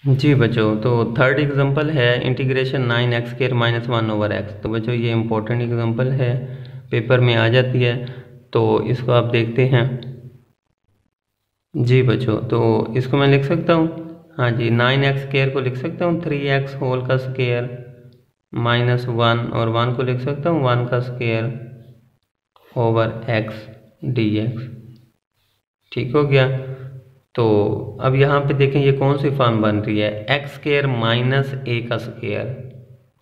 जी बच्चों, तो third example है इंटीग्रेशन 9x² - 1/x। तो बच्चों ये इम्पोर्टेंट एग्जांपल है, पेपर में आ जाती है, तो इसको आप देखते हैं। जी बच्चों, तो इसको मैं लिख सकता हूँ, हाँ जी, 9x² को लिख सकता हूँ 3x होल का स्क्वायर -1, और 1 को लिख सकता हूँ 1 का स्क्वायर ओवर x dx। ठीक हो गया। तो अब यहाँ पे देखें ये कौन सी फॉर्म बन रही है, x² माइनस a का स्क्वायर।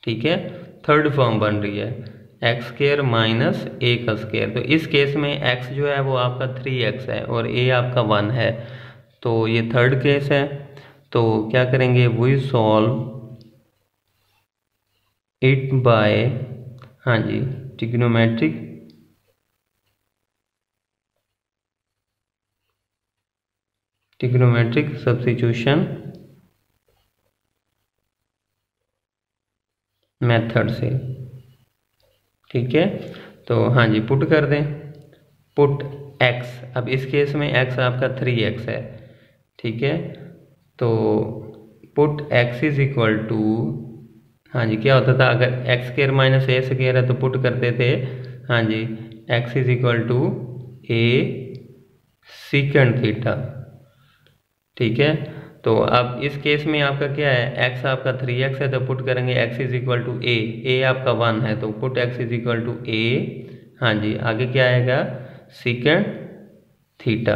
ठीक है, थर्ड फॉर्म बन रही है x² माइनस a का स्क्वायर। तो इस केस में x जो है वो आपका 3x है और a आपका 1 है, तो ये थर्ड केस है। तो क्या करेंगे, वी सॉल्व इट बाय, हाँ जी, ट्रिग्नोमेट्रिक सब्स्टिट्यूशन मेथड से। ठीक है, तो हाँ जी, पुट कर दें, पुट x। अब इस केस में x आपका 3x है। ठीक है, तो put x is equal to, हाँ जी, क्या होता था अगर x² माइनस a स्क्वायर है तो पुट करते थे, हाँ जी, x is equal to a secant theta. ठीक है, तो अब इस केस में आपका क्या है, x आपका 3x है तो पुट करेंगे x is equal to a आपका 1 है तो put x is equal to a, हाँ जी, आगे क्या आएगा, सीकेंड थीटा।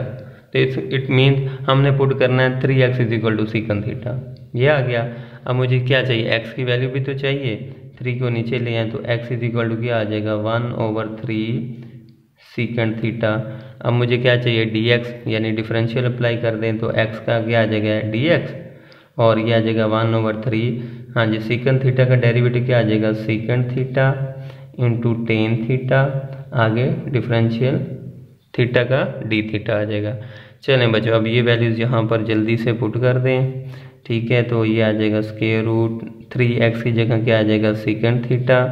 तो इट मीन्स हमने पुट करना है 3x is equal to secant theta, ये आ गया। अब मुझे क्या चाहिए, x की वैल्यू भी तो चाहिए, 3 को नीचे ले आए तो x इज इक्वल टू क्या आ जाएगा, 1/3 सीकेंड थीटा। अब मुझे क्या चाहिए, dx, यानी डिफरेंशियल अप्लाई कर दें तो x का क्या आ जाएगा, dx, और ये आ जाएगा 1/3, हाँ जी, सीकेंड थीटा का डेरिवेटिव क्या आ जाएगा, secant theta into tan theta, आगे डिफरेंशियल थीटा का डी थीटा आ जाएगा। चलें बच्चों, अब ये वैल्यूज़ यहाँ पर जल्दी से पुट कर दें। ठीक है, तो ये आ जाएगा स्क्वायर रूट 3x की जगह क्या आ जाएगा, सीकेंड थीटा,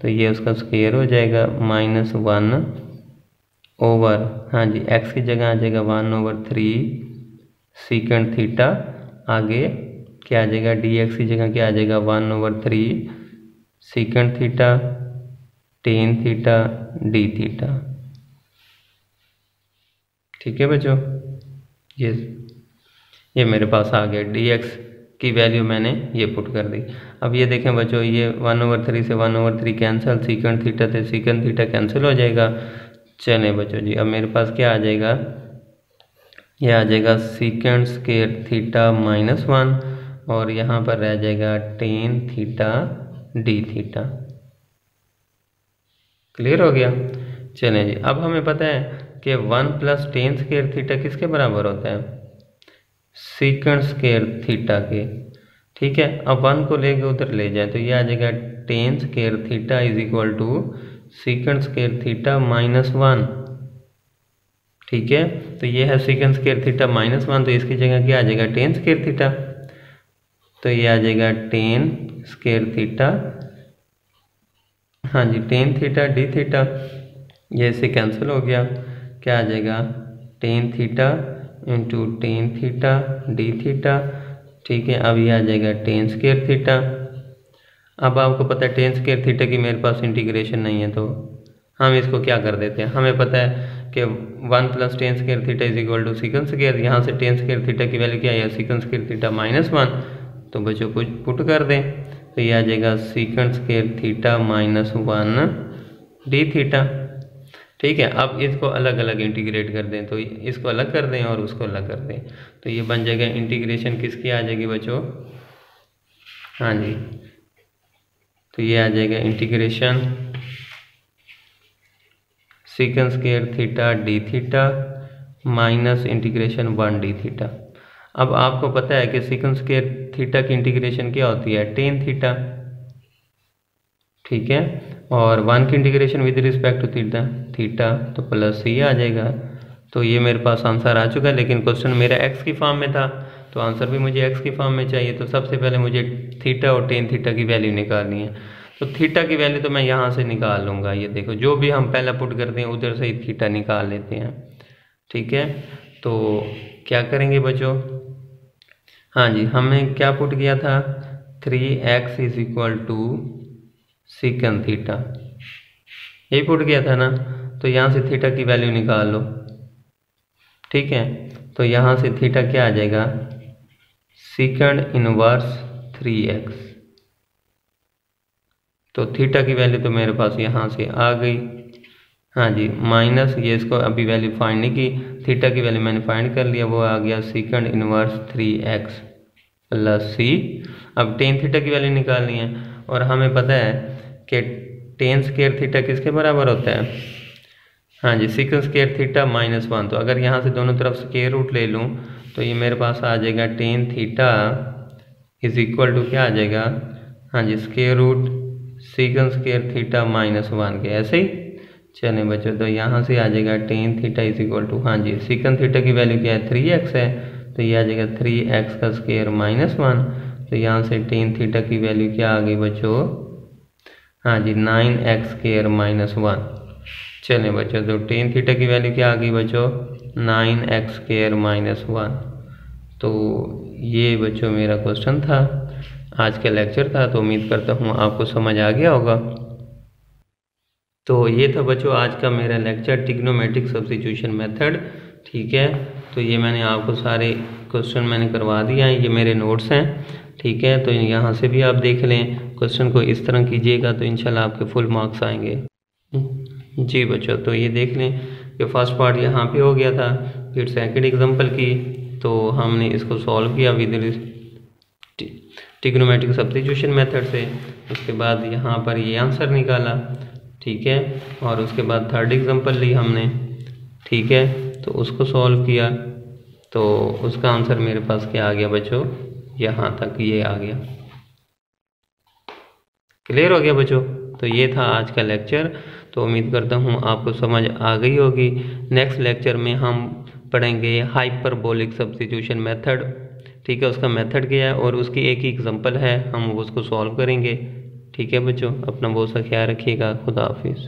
तो ये उसका स्क्वायर हो जाएगा -1 ओवर, हाँ जी, x की जगह आ जाएगा 1/3 सीकेंड थीटा, आगे क्या आ जाएगा, dx की जगह क्या आ जाएगा 1/3 secant theta tan theta D theta. ठीक है बच्चों, ये मेरे पास आ गया, dx की वैल्यू मैंने ये पुट कर दी। अब ये देखें बच्चों, ये 1/3 से 1/3 कैंसिल, सीकेंड थीटा से सीकेंड थीटा कैंसिल हो जाएगा। चलें बच्चों जी, अब मेरे पास क्या आ जाएगा, ये आ जाएगा सीकेंड स्क्वायर थीटा -1, और यहाँ पर रह जाएगा tan theta D theta. Clear हो गया। चलें जी, अब हमें पता है कि 1 + टेन स्क्वायर थीटा किसके बराबर होता है, सीकेंड स्क्वायर थीटा के। ठीक है, अब 1 को लेके उधर ले जाए तो ये आ जाएगा tan square theta is equal to secant square theta -1। ठीक है, तो ये है सीकेंड स्क्वायर थीटा -1, तो इसकी जगह क्या आ जाएगा, टेन स्क्वायर थीटा, तो ये आ जाएगा टेन स्क्वायर थीटा, हाँ जी, टेन थीटा डी थीटा, ये इससे कैंसिल हो गया, क्या आ जाएगा, tan theta into tan theta D theta. ठीक है, अब ये आ जाएगा टेन स्क्वायर थीटा। अब आपको पता है टेन स्क्वायर थीटा की मेरे पास इंटीग्रेशन नहीं है, तो हम इसको क्या कर देते हैं, हमें पता है कि 1 + tan square theta is equal to secant square, यहाँ से टेन स्क्वायर थीटा की वैल्यू क्या है, सीकेंड स्क्वायर थीटा -1, तो बच्चों कुछ पुट कर दें तो ये आ जाएगा सीकेंड स्क्वायर थीटा -1 डी थीटा। ठीक है, अब इसको अलग अलग इंटीग्रेट कर दें, तो इसको अलग कर दें और उसको अलग कर दें, तो ये बन जाएगा इंटीग्रेशन किसकी आ जाएगी बच्चों, हाँ जी, तो ये आ जाएगा integration सीकेंड square theta D theta minus integration 1 D theta. अब आपको पता है कि सीकेंड स्क्वायर थीटा की इंटीग्रेशन क्या होती है, टेन थीटा। ठीक है, और 1 की integration with respect to theta तो प्लस ही आ जाएगा। तो ये मेरे पास आंसर आ चुका है, लेकिन क्वेश्चन मेरा एक्स की फॉर्म में था तो आंसर भी मुझे एक्स की फॉर्म में चाहिए। तो सबसे पहले मुझे थीटा और टेन थीटा की वैल्यू निकालनी है, तो थीटा की वैल्यू तो मैं यहाँ से निकाल लूँगा। ये देखो, जो भी हम पहला पुट करते हैं उधर से ही थीटा निकाल लेते हैं। ठीक है, तो क्या करेंगे बच्चों, हाँ जी, हमने क्या पुट किया था, 3x is equal to secant theta, यही पुट किया था ना। तो यहाँ से थीटा की वैल्यू निकाल लो, ठीक है। तो यहाँ से थीटा क्या आ जाएगा, सीकंड इनवर्स 3x। तो थीटा की वैल्यू तो मेरे पास यहाँ से आ गई। हाँ जी, माइनस ये, इसको अभी वैल्यू फाइंड नहीं की, थीटा की वैल्यू मैंने फाइंड कर लिया, वो आ गया सीकंड इनवर्स 3x प्लस सी। अब टेन थीटा की वैल्यू निकालनी है, और हमें पता है कि टेन स्क्वायर थीटा किसके बराबर होता है, हाँ जी, सीकंड स्क्वायर थीटा -1। तो अगर यहाँ से दोनों तरफ स्क्वायर रूट ले लूँ तो ये मेरे पास आ जाएगा tan theta is equal to क्या आ जाएगा, हाँ जी, square root secant square theta -1 के, ऐसे ही। चले बच्चों, तो यहाँ से आ जाएगा tan theta is equal to, हाँ जी, सीकंड थीटा की वैल्यू क्या है, 3x है, तो ये आ जाएगा 3x का स्क्वायर -1। तो यहाँ से टेन थीटा की वैल्यू क्या आ गई बच्चों, हाँ जी, 9x स्क्वायर -1। चलें बच्चों, तो टेन थीटा की वैल्यू क्या आ गई बच्चों, 9x स्क्वायर -1। तो ये बच्चों मेरा क्वेश्चन था, आज का लेक्चर था। तो उम्मीद करता हूँ आपको समझ आ गया होगा। तो ये था बच्चों आज का मेरा लेक्चर, ट्रिग्नोमेट्रिक सब्स्टिट्यूशन मेथड, ठीक है। तो ये मैंने आपको सारे क्वेश्चन मैंने करवा दिया है, ये मेरे नोट्स हैं, ठीक है। तो यहाँ से भी आप देख लें, क्वेश्चन को इस तरह कीजिएगा तो इंशाल्लाह आपके फुल मार्क्स आएंगे। जी बच्चों, तो ये देख लें कि फर्स्ट पार्ट यहाँ पे हो गया था, फिर सेकंड एग्जांपल की, तो हमने इसको सॉल्व किया विद ट्रिग्नोमेट्रिक सब्स्टिट्यूशन मेथड से। उसके बाद यहाँ पर ये आंसर निकाला, ठीक है। और उसके बाद थर्ड एग्जांपल ली हमने, ठीक है, तो उसको सॉल्व किया, तो उसका आंसर मेरे पास क्या आ गया बच्चों, यहाँ तक ये आ गया। क्लियर हो गया बच्चों। तो ये था आज का लेक्चर। तो उम्मीद करता हूँ आपको समझ आ गई होगी। नेक्स्ट लेक्चर में हम पढ़ेंगे हाइपरबोलिक सब्स्टिट्यूशन मेथड, ठीक है। उसका मेथड क्या है और उसकी एक ही एग्जांपल है, हम उसको सॉल्व करेंगे, ठीक है बच्चों। अपना बहुत सा ख्याल रखिएगा। खुदा हाफिज़।